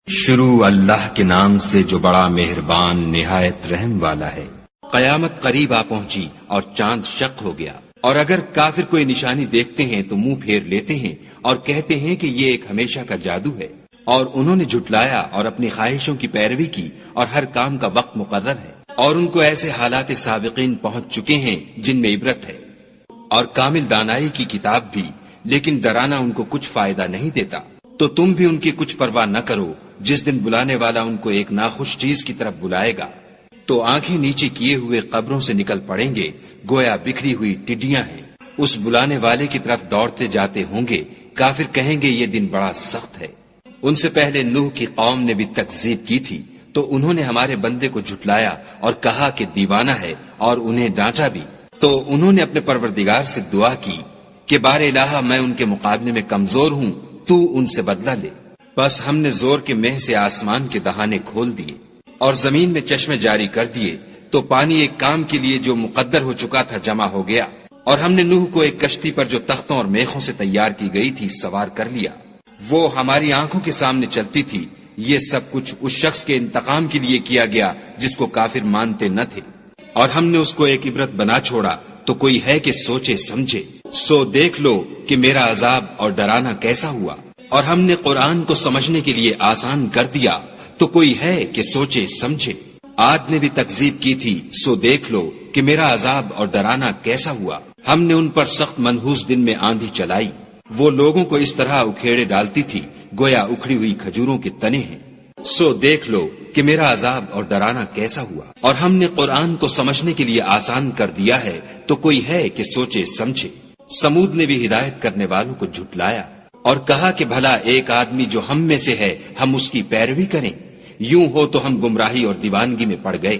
شروع اللہ کے نام سے جو بڑا مہربان نہایت رحم والا ہے۔ قیامت قریب آ پہنچی اور چاند شق ہو گیا، اور اگر کافر کوئی نشانی دیکھتے ہیں تو منہ پھیر لیتے ہیں اور کہتے ہیں کہ یہ ایک ہمیشہ کا جادو ہے، اور انہوں نے جھٹلایا اور اپنی خواہشوں کی پیروی کی، اور ہر کام کا وقت مقرر ہے، اور ان کو ایسے حالات سابقین پہنچ چکے ہیں جن میں عبرت ہے، اور کامل دانائی کی کتاب بھی، لیکن ڈرانا ان کو کچھ فائدہ نہیں دیتا۔ تو تم بھی ان کی کچھ پرواہ نہ کرو، جس دن بلانے والا ان کو ایک ناخوش چیز کی طرف بلائے گا تو آنکھیں نیچے کیے ہوئے قبروں سے نکل پڑیں گے، گویا بکھری ہوئی ٹڈیاں ہیں۔ اس بلانے والے کی طرف دوڑتے جاتے ہوں گے، کافر کہیں گے یہ دن بڑا سخت ہے۔ ان سے پہلے نوح کی قوم نے بھی تکذیب کی تھی، تو انہوں نے ہمارے بندے کو جھٹلایا اور کہا کہ دیوانہ ہے، اور انہیں ڈانٹا بھی۔ تو انہوں نے اپنے پروردگار سے دعا کی کہ بار الہ میں ان کے مقابلے میں کمزور ہوں، تو ان سے بدلہ لے۔ بس ہم نے زور کے مہ سے آسمان کے دہانے کھول دیے اور زمین میں چشمے جاری کر دیے، تو پانی ایک کام کے لیے جو مقدر ہو چکا تھا جمع ہو گیا، اور ہم نے نوح کو ایک کشتی پر جو تختوں اور میخوں سے تیار کی گئی تھی سوار کر لیا۔ وہ ہماری آنکھوں کے سامنے چلتی تھی۔ یہ سب کچھ اس شخص کے انتقام کے لیے کیا گیا جس کو کافر مانتے نہ تھے، اور ہم نے اس کو ایک عبرت بنا چھوڑا، تو کوئی ہے کہ سوچے سمجھے۔ سو دیکھ لو کہ میرا عذاب اور ڈرانا کیسا ہوا، اور ہم نے قرآن کو سمجھنے کے لیے آسان کر دیا، تو کوئی ہے کہ سوچے سمجھے۔ عاد نے بھی تکذیب کی تھی، سو دیکھ لو کہ میرا عذاب اور ڈرانا کیسا ہوا۔ ہم نے ان پر سخت منحوس دن میں آندھی چلائی، وہ لوگوں کو اس طرح اکھیڑے ڈالتی تھی گویا اکھڑی ہوئی کھجوروں کے تنے ہیں۔ سو دیکھ لو کہ میرا عذاب اور ڈرانا کیسا ہوا، اور ہم نے قرآن کو سمجھنے کے لیے آسان کر دیا ہے، تو کوئی ہے کہ سوچے سمجھے۔ سمود نے بھی ہدایت کرنے والوں کو جھٹلایا اور کہا کہ بھلا ایک آدمی جو ہم میں سے ہے ہم اس کی پیروی کریں، یوں ہو تو ہم گمراہی اور دیوانگی میں پڑ گئے۔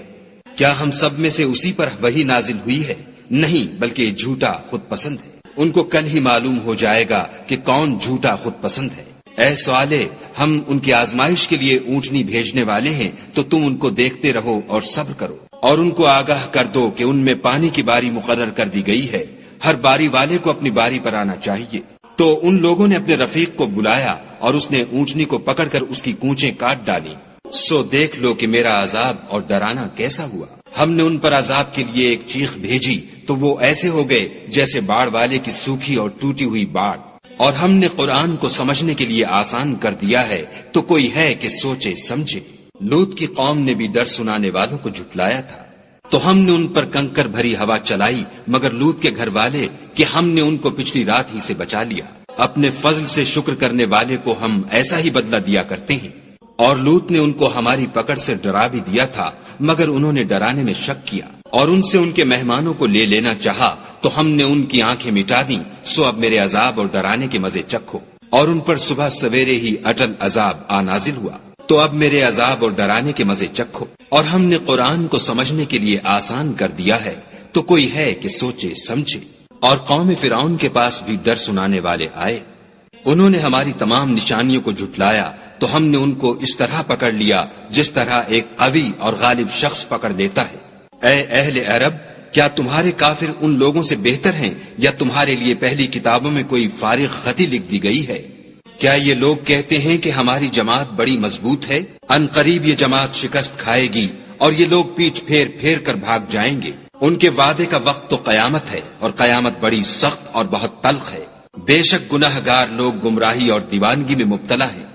کیا ہم سب میں سے اسی پر وحی نازل ہوئی ہے؟ نہیں، بلکہ یہ جھوٹا خود پسند ہے۔ ان کو کل ہی معلوم ہو جائے گا کہ کون جھوٹا خود پسند ہے۔ اے صالح، ہم ان کی آزمائش کے لیے اونٹنی بھیجنے والے ہیں، تو تم ان کو دیکھتے رہو اور صبر کرو، اور ان کو آگاہ کر دو کہ ان میں پانی کی باری مقرر کر دی گئی ہے، ہر باری والے کو اپنی باری پر آنا چاہیے۔ تو ان لوگوں نے اپنے رفیق کو بلایا اور اس نے اونٹنی کو پکڑ کر اس کی کونچیں کاٹ ڈالی۔ سو دیکھ لو کہ میرا عذاب اور ڈرانا کیسا ہوا۔ ہم نے ان پر عذاب کے لیے ایک چیخ بھیجی، تو وہ ایسے ہو گئے جیسے باڑ والے کی سوکھی اور ٹوٹی ہوئی باڑ۔ اور ہم نے قرآن کو سمجھنے کے لیے آسان کر دیا ہے، تو کوئی ہے کہ سوچے سمجھے۔ لوط کی قوم نے بھی ڈر سنانے والوں کو جھٹلایا تھا، تو ہم نے ان پر کنکر بھری ہوا چلائی، مگر لوط کے گھر والے کہ ہم نے ان کو پچھلی رات ہی سے بچا لیا۔ اپنے فضل سے شکر کرنے والے کو ہم ایسا ہی بدلہ دیا کرتے ہیں۔ اور لوط نے ان کو ہماری پکڑ سے ڈرا بھی دیا تھا، مگر انہوں نے ڈرانے میں شک کیا، اور ان سے ان کے مہمانوں کو لے لینا چاہا، تو ہم نے ان کی آنکھیں مٹا دیں۔ سو اب میرے عذاب اور ڈرانے کے مزے چکھو۔ اور ان پر صبح سویرے ہی اٹل عذاب آ نازل ہوا، تو اب میرے عذاب اور ڈرانے کے مزے چکھو۔ اور ہم نے قرآن کو سمجھنے کے لیے آسان کر دیا ہے، تو کوئی ہے کہ سوچے سمجھے۔ اور قوم فرعون کے پاس بھی ڈر سنانے والے آئے، انہوں نے ہماری تمام نشانیوں کو جھٹلایا، تو ہم نے ان کو اس طرح پکڑ لیا جس طرح ایک قوی اور غالب شخص پکڑ لیتا ہے۔ اے اہل عرب، کیا تمہارے کافر ان لوگوں سے بہتر ہیں، یا تمہارے لیے پہلی کتابوں میں کوئی فارغ خطی لکھ دی گئی ہے؟ کیا یہ لوگ کہتے ہیں کہ ہماری جماعت بڑی مضبوط ہے؟ ان قریب یہ جماعت شکست کھائے گی، اور یہ لوگ پیٹھ پھیر پھیر کر بھاگ جائیں گے۔ ان کے وعدے کا وقت تو قیامت ہے، اور قیامت بڑی سخت اور بہت تلخ ہے۔ بے شک گناہ گار لوگ گمراہی اور دیوانگی میں مبتلا ہیں۔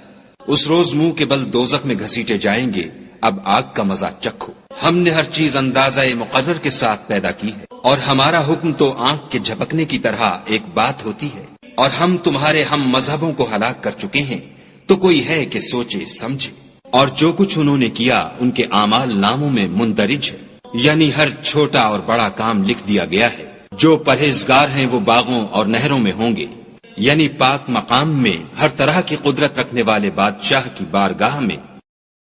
اس روز منہ کے بل دوزخ میں گھسیٹے جائیں گے۔ اب آگ کا مزہ چکھو۔ ہم نے ہر چیز اندازہ مقرر کے ساتھ پیدا کی ہے، اور ہمارا حکم تو آنکھ کے جھپکنے کی طرح ایک بات ہوتی ہے۔ اور ہم تمہارے ہم مذہبوں کو ہلاک کر چکے ہیں، تو کوئی ہے کہ سوچے سمجھے۔ اور جو کچھ انہوں نے کیا ان کے اعمال ناموں میں مندرج ہے، یعنی ہر چھوٹا اور بڑا کام لکھ دیا گیا ہے۔ جو پرہیزگار ہیں وہ باغوں اور نہروں میں ہوں گے، یعنی پاک مقام میں ہر طرح کی قدرت رکھنے والے بادشاہ کی بارگاہ میں۔